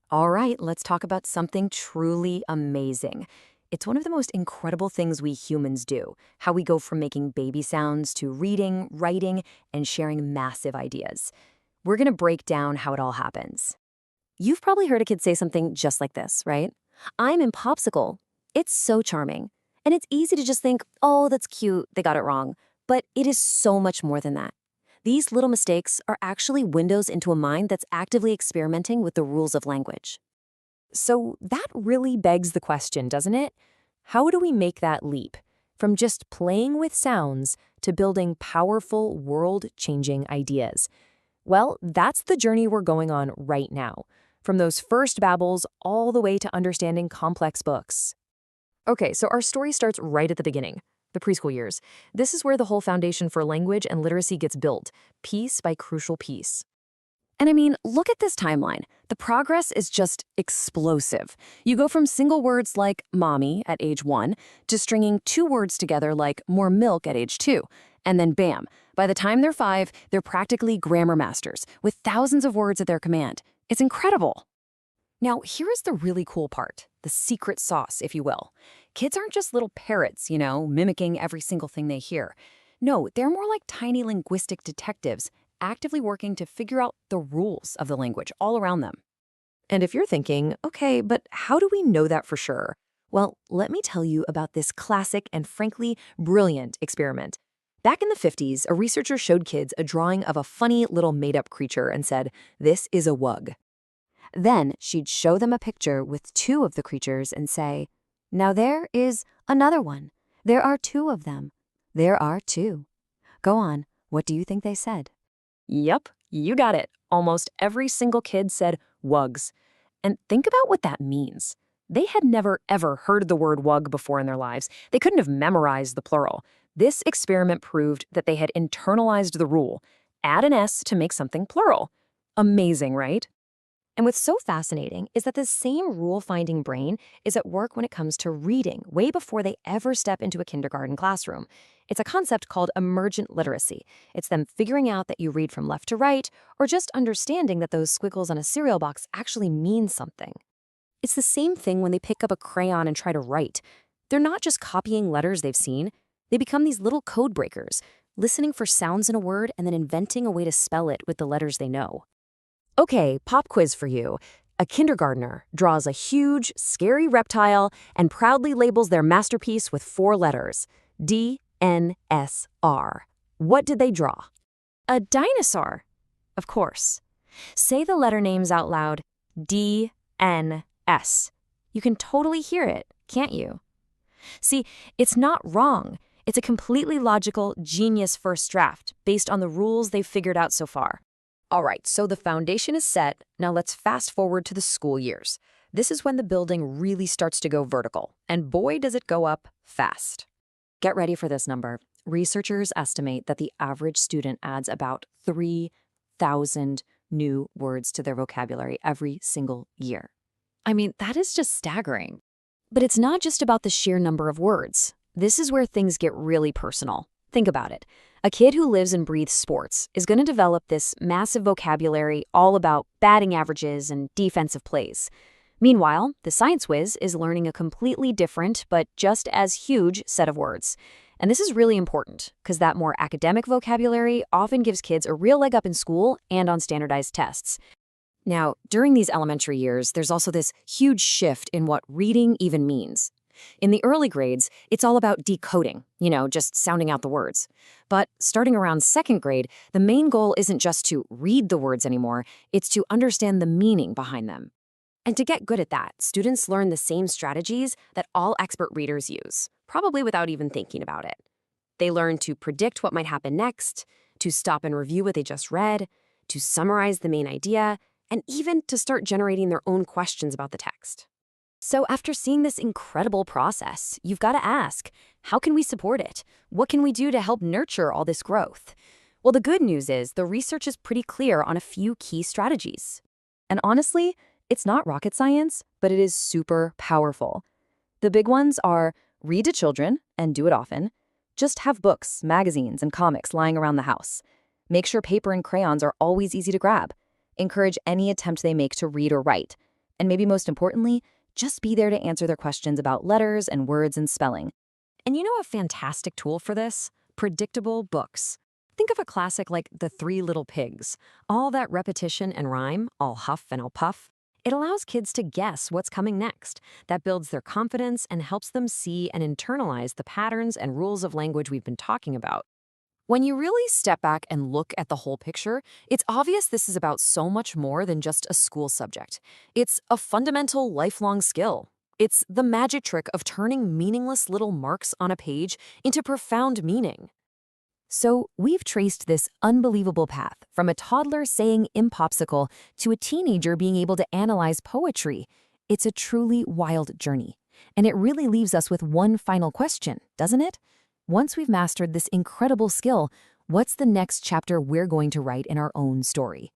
All right, let's talk about something truly amazing. It's one of the most incredible things we humans do, how we go from making baby sounds to reading, writing, and sharing massive ideas. We're going to break down how it all happens. You've probably heard a kid say something just like this, right? I'm in popsicle. It's so charming. And it's easy to just think, oh, that's cute, they got it wrong. But it is so much more than that. These little mistakes are actually windows into a mind that's actively experimenting with the rules of language. So that really begs the question, doesn't it? How do we make that leap from just playing with sounds to building powerful, world-changing ideas? Well, that's the journey we're going on right now, from those first babbles all the way to understanding complex books. Okay, so our story starts right at the beginning, the preschool years. This is where the whole foundation for language and literacy gets built, piece by crucial piece. And I mean, look at this timeline. The progress is just explosive. You go from single words like mommy at age 1 to stringing 2 words together like more milk at age 2. And then bam, by the time they're 5, they're practically grammar masters with thousands of words at their command. It's incredible. Now, here is the really cool part, the secret sauce, if you will. Kids aren't just little parrots, mimicking every single thing they hear. No, they're more like tiny linguistic detectives, actively working to figure out the rules of the language all around them. And if you're thinking, okay, but how do we know that for sure? Well, let me tell you about this classic and frankly brilliant experiment. Back in the 50s, a researcher showed kids a drawing of a funny little made-up creature and said, "This is a wug." Then she'd show them a picture with 2 of the creatures and say, "Now there is another one. There are 2 of them. There are 2. Go on, what do you think they said?" Yep, you got it. Almost every single kid said wugs. And think about what that means. They had never, ever heard the word wug before in their lives. They couldn't have memorized the plural. This experiment proved that they had internalized the rule. Add an S to make something plural. Amazing, right? And what's so fascinating is that the same rule-finding brain is at work when it comes to reading, way before they ever step into a kindergarten classroom. It's a concept called emergent literacy. It's them figuring out that you read from left to right, or just understanding that those squiggles on a cereal box actually mean something. It's the same thing when they pick up a crayon and try to write. They're not just copying letters they've seen. They become these little code breakers, listening for sounds in a word and then inventing a way to spell it with the letters they know. Okay, pop quiz for you. A kindergartner draws a huge, scary reptile and proudly labels their masterpiece with 4 letters. D-N-S-R. What did they draw? A dinosaur. Of course. Say the letter names out loud. D-N-S. You can totally hear it, can't you? See, it's not wrong. It's a completely logical, genius first draft based on the rules they've figured out so far. All right, so the foundation is set. Now let's fast forward to the school years. This is when the building really starts to go vertical, and boy, does it go up fast. Get ready for this number. Researchers estimate that the average student adds about 3,000 new words to their vocabulary every single year. I mean, that is just staggering. But it's not just about the sheer number of words. This is where things get really personal. Think about it. A kid who lives and breathes sports is going to develop this massive vocabulary all about batting averages and defensive plays. Meanwhile, the science whiz is learning a completely different but just as huge set of words. And this is really important because that more academic vocabulary often gives kids a real leg up in school and on standardized tests. Now, during these elementary years, there's also this huge shift in what reading even means. In the early grades, it's all about decoding, just sounding out the words. But starting around 2nd grade, the main goal isn't just to read the words anymore, it's to understand the meaning behind them. And to get good at that, students learn the same strategies that all expert readers use, probably without even thinking about it. They learn to predict what might happen next, to stop and review what they just read, to summarize the main idea, and even to start generating their own questions about the text. So after seeing this incredible process, you've got to ask, how can we support it? What can we do to help nurture all this growth? Well, the good news is the research is pretty clear on a few key strategies. And honestly, it's not rocket science, but it is super powerful. The big ones are read to children and do it often. Just have books, magazines, and comics lying around the house. Make sure paper and crayons are always easy to grab. Encourage any attempt they make to read or write. And maybe most importantly, just be there to answer their questions about letters and words and spelling. And you know a fantastic tool for this? Predictable books. Think of a classic like The Three Little Pigs. All that repetition and rhyme, all huff and all puff. It allows kids to guess what's coming next. That builds their confidence and helps them see and internalize the patterns and rules of language we've been talking about. When you really step back and look at the whole picture, it's obvious this is about so much more than just a school subject. It's a fundamental lifelong skill. It's the magic trick of turning meaningless little marks on a page into profound meaning. So we've traced this unbelievable path from a toddler saying impopsicle to a teenager being able to analyze poetry. It's a truly wild journey. And it really leaves us with one final question, doesn't it? Once we've mastered this incredible skill, what's the next chapter we're going to write in our own story?